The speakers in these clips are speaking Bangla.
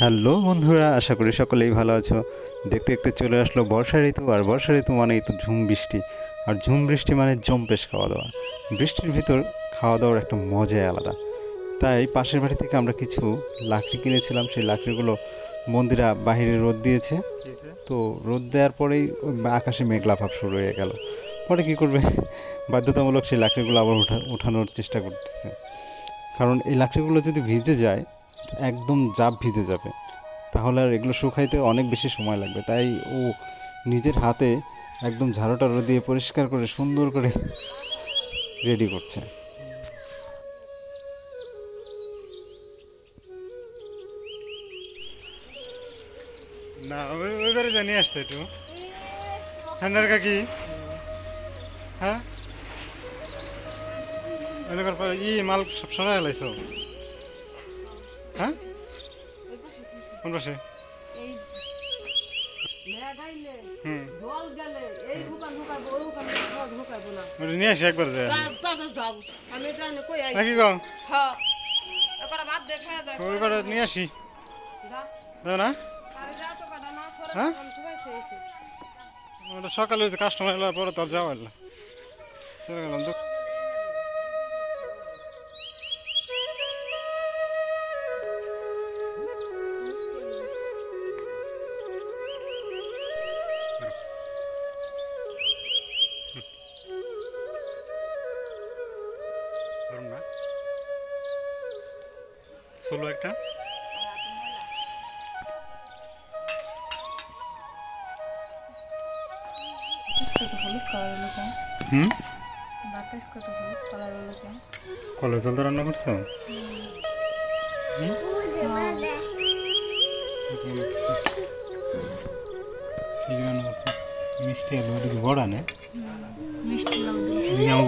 হ্যালো বন্ধুরা, আশা করি সকলেই ভালো আছো। দেখতে দেখতে চলে আসলো বর্ষা ঋতু, আর বর্ষা ঋতু মানেই তো ঝুম বৃষ্টি। আর ঝুম বৃষ্টি মানে জম্পেশ খাওয়া দাওয়া। বৃষ্টির ভিতর খাওয়া দাওয়ার একটা মজাই আলাদা। তাই পাশের বাড়ি থেকে আমরা কিছু লাকড়ি কিনেছিলাম। সেই লাকড়িগুলো মন্দিরা বাহিরে রোদ দিয়েছে। তো রোদ দেওয়ার পরেই আকাশে মেঘলা ভাব শুরু হয়ে গেল। পরে কী করবে, বাধ্যতামূলক সেই লাকড়িগুলো আবার উঠানোর চেষ্টা করতেছে। কারণ এই লাকড়িগুলো যদি ভিজে যায়, একদম জাপ ভিজে যাবে, তাহলে আর এগুলো শুকাইতে অনেক বেশি সময় লাগবে। তাই ও নিজের হাতে একদম ঝাড়ু টাড়ু দিয়ে পরিষ্কার করে সুন্দর করে রেডি করছে। না, ওই ঘরে জানিয়ে আসতে একটু। হ্যাঁ কাকি, হ্যাঁ মাল সব সরাই লাইছো? হ্যাঁ, কোন পাশে? নিয়ে আসি একবার যায় নাকি গো? ওইবার নিয়ে আসি, যাও না? হ্যাঁ, সকালে কাস্টমার এলো, পরে তোর যাওয়া এলো, চলে গেলাম তো। চলো একটা কলের জল রান্না করছো? মিষ্টি আলু ওদিকে বড়া না,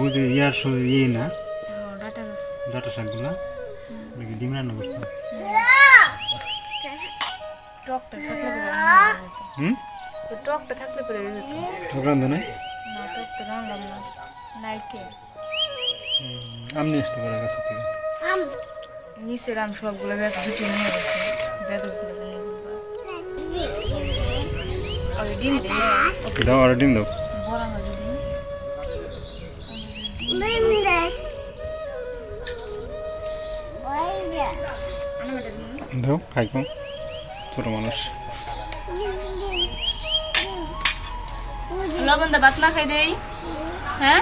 বুঝি ইয়ার ইয়ে না, ডাটা শাকগুলা ডিম রান্না করছো? আমনি আসতে পারে কাছে থেকে নিচের আম সবগুলো ঝুঁকি নিয়ে গেছে, ডিম দাও, আর ডিম দাও। দাও, খাইকো, ছোট মানুষ। লবণ দা ভাত না খাই দেই। হ্যাঁ,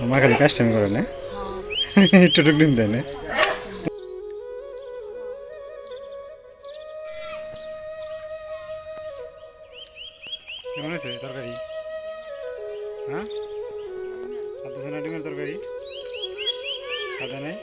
মা খালি কাজটামি করে না, একটু ডিম দেয় না। কেমন হয়েছে তরকারি? হ্যাঁ, ডিমের তরকারি খাতে নাই।